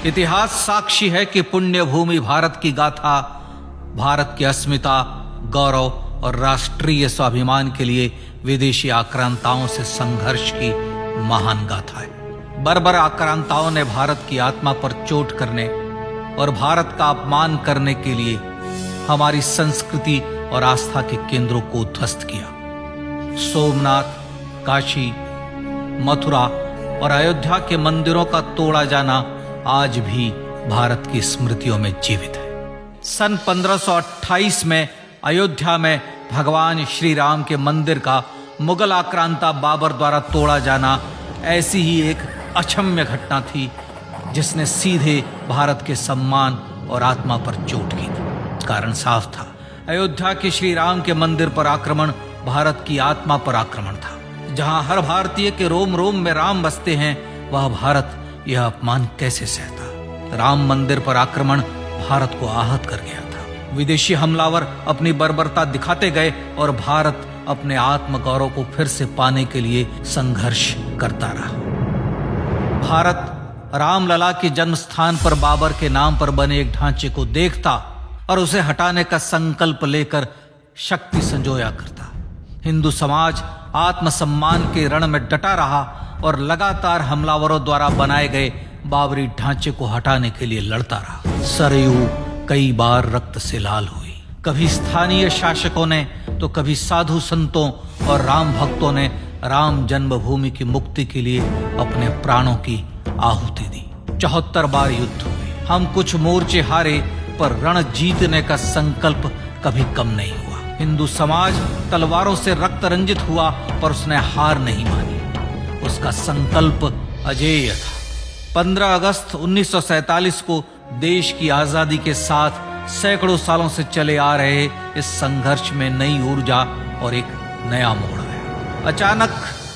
इतिहास साक्षी है कि पुण्य भूमि भारत की गाथा भारत की अस्मिता, गौरव और राष्ट्रीय स्वाभिमान के लिए विदेशी आक्रांताओं से संघर्ष की महान गाथा है। बर्बर आक्रांताओं ने भारत की आत्मा पर चोट करने और भारत का अपमान करने के लिए हमारी संस्कृति और आस्था के केंद्रों को उद्ध्वस्त किया। सोमनाथ, काशी, मथुरा और अयोध्या के मंदिरों का तोड़ा जाना आज भी भारत की स्मृतियों में जीवित है। सन 1528 में अयोध्या में भगवान श्री राम के मंदिर का मुगल आक्रांता बाबर द्वारा तोड़ा जाना ऐसी ही एक अक्षम्य घटना थी जिसने सीधे भारत के सम्मान और आत्मा पर चोट की थी। कारण साफ था, अयोध्या के श्री राम के मंदिर पर आक्रमण भारत की आत्मा पर आक्रमण था। जहां हर भारतीय के रोम रोम में राम बसते हैं, वह भारत यह अपमान कैसे सहता। राम मंदिर पर आक्रमण भारत को आहत कर गया था। विदेशी हमलावर अपनी बर्बरता दिखाते गए और भारत अपने आत्मगौरव को फिर से पाने के लिए संघर्ष करता रहा। भारत रामलला के जन्म स्थान पर बाबर के नाम पर बने एक ढांचे को देखता और उसे हटाने का संकल्प लेकर शक्ति संजोया करता। हिंदू समाज आत्मसम्मान के रण में डटा रहा और लगातार हमलावरों द्वारा बनाए गए बाबरी ढांचे को हटाने के लिए लड़ता रहा। सरयू कई बार रक्त से लाल हुई। कभी स्थानीय शासकों ने तो कभी साधु संतों और राम भक्तों ने राम जन्मभूमि की मुक्ति के लिए अपने प्राणों की आहुति दी। 74 बार युद्ध हुए। हम कुछ मोर्चे हारे, पर रण जीतने का संकल्प कभी कम नहीं हुआ। हिंदू समाज तलवारों से रक्त रंजित हुआ, पर उसने हार नहीं मानी। उसका संकल्प अजेय था। 15 अगस्त 1947 को देश की आजादी के साथ सैकड़ों सालों से चले आ रहे इस संघर्ष में नई ऊर्जा और एक नया मोड़ आया। अचानक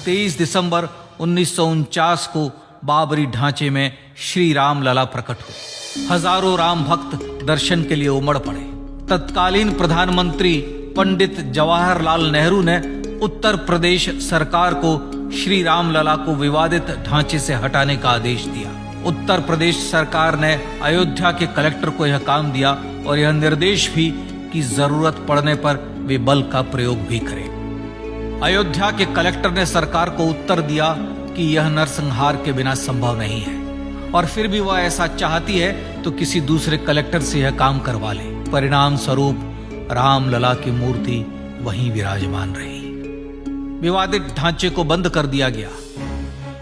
23 दिसंबर 1949 को बाबरी ढांचे में श्री राम लला प्रकट हुए। हजारों राम भक्त दर्शन के लिए उमड़ पड़े। तत्कालीन प्रधानमंत्री पंडित जवाहरलाल नेहरू ने उत्तर प्रदेश सरकार को श्री राम लला को विवादित ढांचे से हटाने का आदेश दिया। उत्तर प्रदेश सरकार ने अयोध्या के कलेक्टर को यह काम दिया और यह निर्देश भी कि जरूरत पड़ने पर वे बल का प्रयोग भी करें। अयोध्या के कलेक्टर ने सरकार को उत्तर दिया कि यह नरसंहार के बिना संभव नहीं है, और फिर भी वह ऐसा चाहती है तो किसी दूसरे कलेक्टर से यह काम करवा ले। परिणाम स्वरूप रामलला की मूर्ति वहीं विराजमान रही। विवादित ढांचे को बंद कर दिया गया।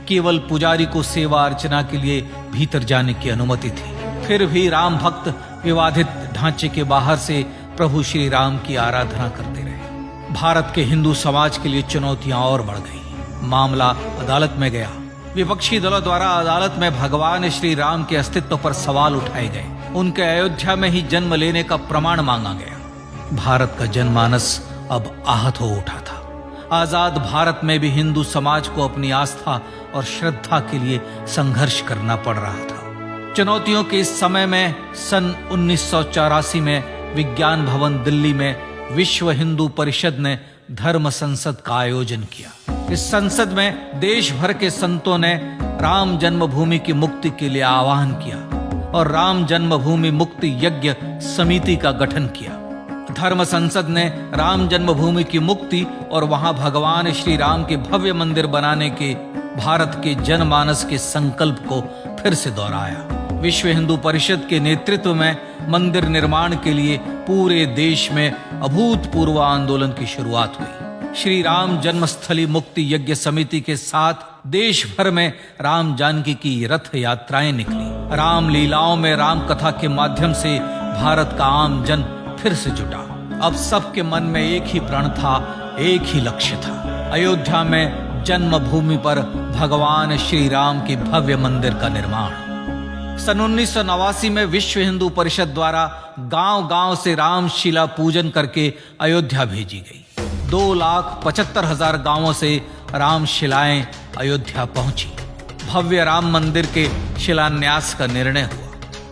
केवल पुजारी को सेवा अर्चना के लिए भीतर जाने की अनुमति थी। फिर भी राम भक्त विवादित ढांचे के बाहर से प्रभु श्री राम की आराधना करते रहे। भारत के हिंदू समाज के लिए चुनौतियां और बढ़ गई। मामला अदालत में गया। विपक्षी दलों द्वारा अदालत में भगवान श्री राम के अस्तित्व पर सवाल उठाए गए। उनके अयोध्या में ही जन्म लेने का प्रमाण मांगा गया। भारत का जनमानस अब आहत हो उठा था। आजाद भारत में भी हिंदू समाज को अपनी आस्था और श्रद्धा के लिए संघर्ष करना पड़ रहा था। चुनौतियों के इस समय में सन 1984 में विज्ञान भवन दिल्ली में विश्व हिंदू परिषद ने धर्म संसद का आयोजन किया। इस संसद में देश भर के संतों ने राम जन्मभूमि की मुक्ति के लिए आह्वान किया और राम जन्मभूमि मुक्ति यज्ञ समिति का गठन किया। धर्म संसद ने राम जन्मभूमि की मुक्ति और वहां भगवान श्री राम के भव्य मंदिर बनाने के भारत के जनमानस के संकल्प को फिर से दोहराया। विश्व हिंदू परिषद के नेतृत्व में मंदिर निर्माण के लिए पूरे देश में अभूतपूर्व आंदोलन की शुरुआत हुई। श्री राम जन्मस्थली मुक्ति यज्ञ समिति के साथ देश भर में राम जानकी की रथ यात्राएं निकली। राम लीलाओं में राम कथा के माध्यम से भारत का आम जन फिर से जुटा। अब सबके मन में एक ही प्रण था, एक ही लक्ष्य था। अयोध्या में जन्मभूमि पर भगवान श्री राम के भव्य मंदिर का निर्माण। सन 1989 में विश्व हिंदू परिषद द्वारा गांव-गांव से रामशिला पूजन करके अयोध्या भेजी गई। 2,75,000 गांवों से रामशिलाएं अयोध्या पहुंची। भव्य राम मंदिर के शिलान्यास का निर्णय हुआ।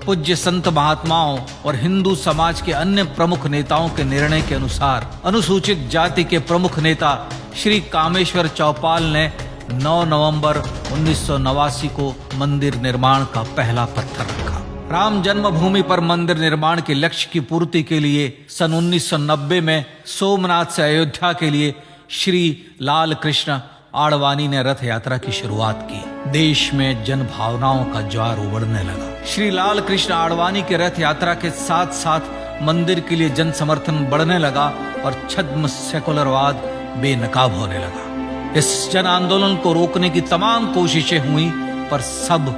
पूज्य संत महात्माओं और हिंदू समाज के अन्य प्रमुख नेताओं के निर्णय के अनुसार अनुसूचित जाति के प्रमुख नेता श्री कामेश्वर चौपाल ने 9 नवंबर 1989 को मंदिर निर्माण का पहला पत्थर रखा। राम जन्मभूमि पर मंदिर निर्माण के लक्ष्य की पूर्ति के लिए सन 1990 में सोमनाथ से अयोध्या के लिए श्री लाल कृष्ण आडवाणी ने रथ यात्रा की शुरुआत की। देश में जन भावनाओं का ज्वार उमड़ने लगा। श्री लाल कृष्ण आडवाणी के रथ यात्रा के साथ साथ मंदिर के लिए जन समर्थन बढ़ने लगा और छद्म सेकुलरवाद बेनकाब होने लगा। इस जन आंदोलन को रोकने की तमाम कोशिशें हुई पर सब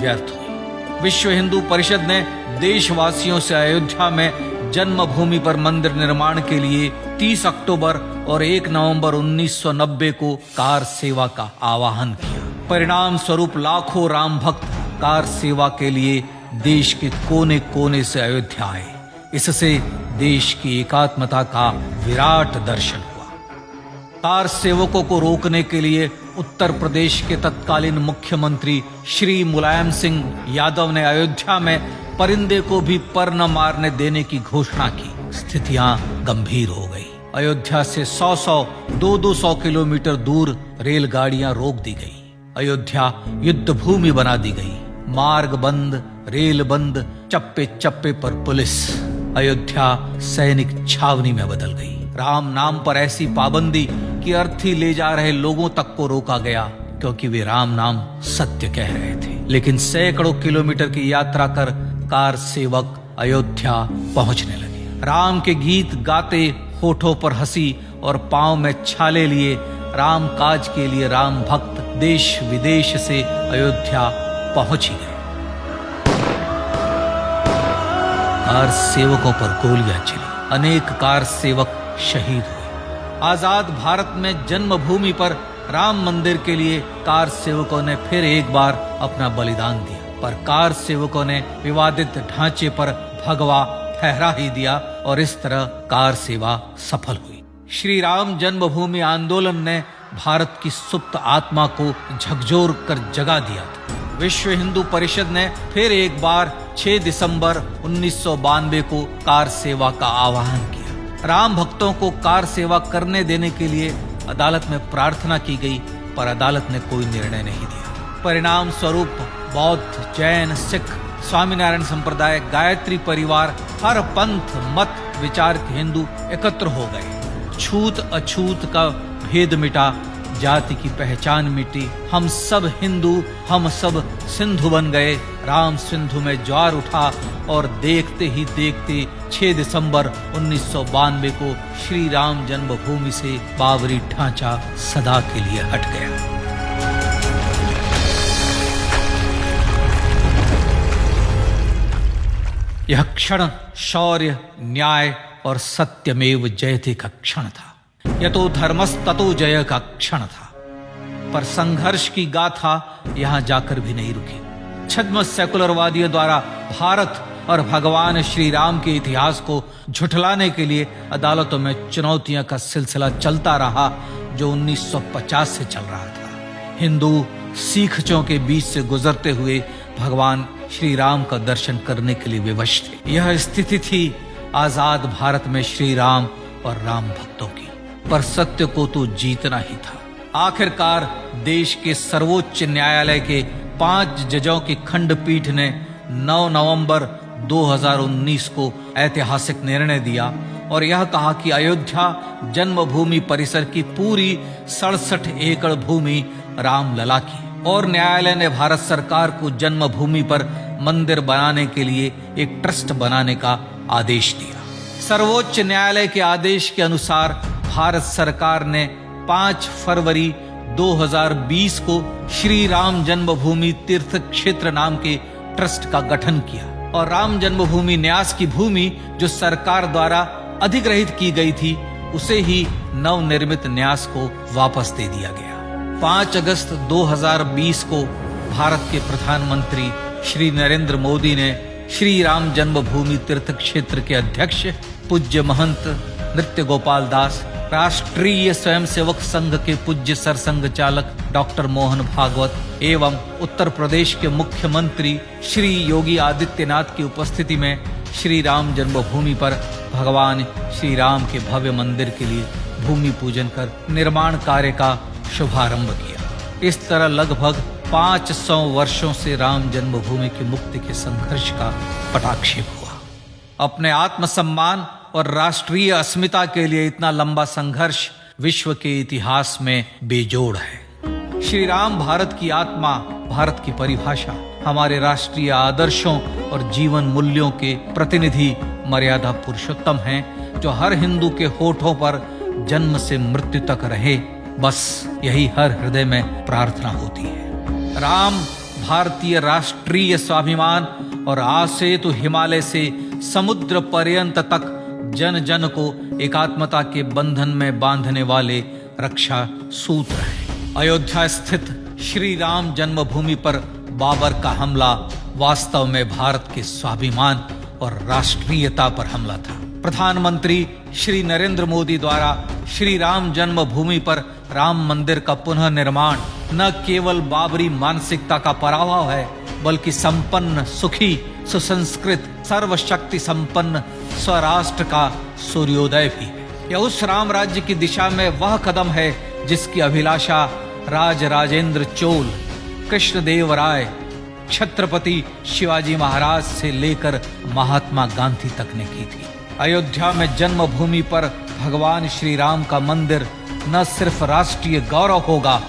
व्यर्थ हुई। विश्व हिंदू परिषद ने देशवासियों से अयोध्या में जन्मभूमि पर मंदिर निर्माण के लिए 30 अक्टूबर और 1 नवंबर 1990 को कार सेवा का आह्वान किया। परिणाम स्वरूप लाखों राम भक्त कार सेवा के लिए देश के कोने कोने से अयोध्या आए। इससे देश की एकात्मता का विराट दर्शन हुआ। कार सेवकों को रोकने के लिए उत्तर प्रदेश के तत्कालीन मुख्यमंत्री श्री मुलायम सिंह यादव ने अयोध्या में परिंदे को भी पर न मारने देने की घोषणा की। स्थितियां गंभीर हो गई। अयोध्या से 100-100, 200 किलोमीटर दूर रेलगाड़ियां रोक दी गई। अयोध्या युद्ध भूमि बना दी गई। मार्ग बंद, रेल बंद, चप्पे चप्पे पर पुलिस। अयोध्या सैनिक छावनी में बदल गई। राम नाम पर ऐसी पाबंदी कि अर्थी ले जा रहे लोगों तक को रोका गया क्योंकि वे राम नाम सत्य कह रहे थे। लेकिन सैकड़ों किलोमीटर की यात्रा कर कार सेवक अयोध्या पहुंचने लगे। राम के गीत गाते, होठों पर हंसी और पांव में छाले लिए राम काज के लिए राम भक्त देश विदेश से अयोध्या पहुंच ही गए। कार सेवकों पर गोलियां चली। अनेक कार सेवक शहीद हुए। आजाद भारत में जन्मभूमि पर राम मंदिर के लिए कार सेवकों ने फिर एक बार अपना बलिदान दिया, पर कार सेवकों ने विवादित ढांचे पर भगवा ठहरा ही दिया और इस तरह कार सेवा सफल हुई। श्री राम जन्मभूमि आंदोलन ने भारत की सुप्त आत्मा को झकझोर कर जगा दिया था। विश्व हिंदू परिषद ने फिर एक बार 6 दिसंबर 1992 को कार सेवा का आह्वान किया। राम भक्तों को कार सेवा करने देने के लिए अदालत में प्रार्थना की गई, पर अदालत ने कोई निर्णय नहीं दिया। परिणाम स्वरूप बौद्ध, जैन, सिख, स्वामीनारायण संप्रदाय, गायत्री परिवार, हर पंथ मत विचार के हिंदू एकत्र हो गए। छूत अछूत का भेद मिटा, जाति की पहचान मिटी। हम सब हिंदू, हम सब सिंधु बन गए। राम सिंधु में ज्वार उठा और देखते ही देखते 6 दिसंबर 1992 को श्री राम जन्मभूमि से बाबरी ढांचा सदा के लिए हट गया। यह क्षण शौर्य, न्याय और सत्यमेव जयते का क्षण था। यतो धर्मस्ततो जय का क्षण था। पर संघर्ष की गाथा यहां जाकर भी नहीं रुकी। छद्म सेकुलरवादियों द्वारा भारत और भगवान श्री राम के इतिहास को झुठलाने के लिए अदालतों में चुनौतियों का सिलसिला चलता रहा, जो 1950 से चल रहा था। हिंदू सिखों के बीच से गुजरते हुए भगवान श्री राम का दर्शन करने के लिए विवश थे। यह स्थिति थी आजाद भारत में श्री राम और राम भक्तों की। पर सत्य को तो जीतना ही था। आखिरकार देश के सर्वोच्च न्यायालय के 5 जजों की खंडपीठ ने 9 नवंबर 2019 को ऐतिहासिक निर्णय दिया और यह कहा कि अयोध्या जन्मभूमि परिसर की पूरी 67 एकड़ भूमि रामलला की। और न्यायालय ने भारत सरकार को जन्मभूमि पर मंदिर बनाने के लिए एक ट्रस्ट बनाने का आदेश दिया। सर्वोच्च न्यायालय के आदेश के अनुसार भारत सरकार ने 5 फरवरी 2020 को श्री राम जन्मभूमि तीर्थ क्षेत्र नाम के ट्रस्ट का गठन किया और राम जन्मभूमि न्यास की भूमि जो सरकार द्वारा अधिग्रहित की गई थी, उसे ही नवनिर्मित न्यास को वापस दे दिया गया। 5 अगस्त 2020 को भारत के प्रधानमंत्री श्री नरेंद्र मोदी ने श्री राम जन्मभूमि तीर्थ क्षेत्र के अध्यक्ष पूज्य महंत नृत्य गोपाल दास, राष्ट्रीय स्वयंसेवक संघ के पूज्य सरसंघ चालक डॉक्टर मोहन भागवत एवं उत्तर प्रदेश के मुख्यमंत्री श्री योगी आदित्यनाथ की उपस्थिति में श्री राम जन्मभूमि पर भगवान श्री राम के भव्य मंदिर के लिए भूमि पूजन कर निर्माण कार्य का शुभारंभ किया। इस तरह लगभग 500 वर्षों से राम जन्मभूमि की मुक्ति के संघर्ष का पटाक्षेप हुआ। अपने आत्मसम्मान और राष्ट्रीय अस्मिता के लिए इतना लंबा संघर्ष विश्व के इतिहास में बेजोड़ है। श्री राम भारत की आत्मा, भारत की परिभाषा, हमारे राष्ट्रीय आदर्शों और जीवन मूल्यों के प्रतिनिधि मर्यादा पुरुषोत्तम हैं, जो हर हिंदू के होठों पर जन्म से मृत्यु तक रहे। बस यही हर हृदय में प्रार्थना होती है। राम भारतीय राष्ट्रीय स्वाभिमान और आसेतु हिमालय से समुद्र पर्यंत तक जन जन को एकात्मता के बंधन में बांधने वाले रक्षा सूत्र है। अयोध्या स्थित श्री राम जन्मभूमि पर बाबर का हमला वास्तव में भारत के स्वाभिमान और राष्ट्रीयता पर हमला था। प्रधानमंत्री श्री नरेंद्र मोदी द्वारा श्री राम जन्मभूमि पर राम मंदिर का पुनः निर्माण न केवल बाबरी मानसिकता का पराभव है, बल्कि संपन्न, सुखी, सुसंस्कृत, सर्वशक्ति संपन्न स्वराष्ट्र का सूर्योदय भी है। यह उस राम राज्य की दिशा में वह कदम है जिसकी अभिलाषा राजराजेंद्र चोल, कृष्णदेव राय, छत्रपति शिवाजी महाराज से लेकर महात्मा गांधी तक ने की थी। अयोध्या में जन्मभूमि पर भगवान श्री राम का मंदिर न सिर्फ राष्ट्रीय गौरव होगा,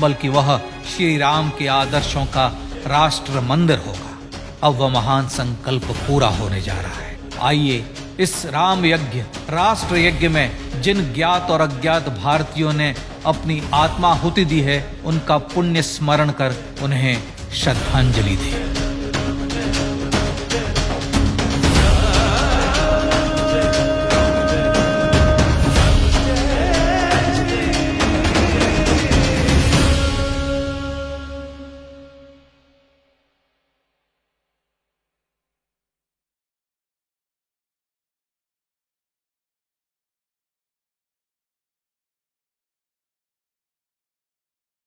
बल्कि वह श्री राम के आदर्शों का राष्ट्र मंदिर होगा। अब वह महान संकल्प पूरा होने जा रहा है। आइए इस राम यज्ञ, राष्ट्र यज्ञ में जिन ज्ञात और अज्ञात भारतीयों ने अपनी आत्माहुति दी है, उनका पुण्य स्मरण कर उन्हें श्रद्धांजलि दें।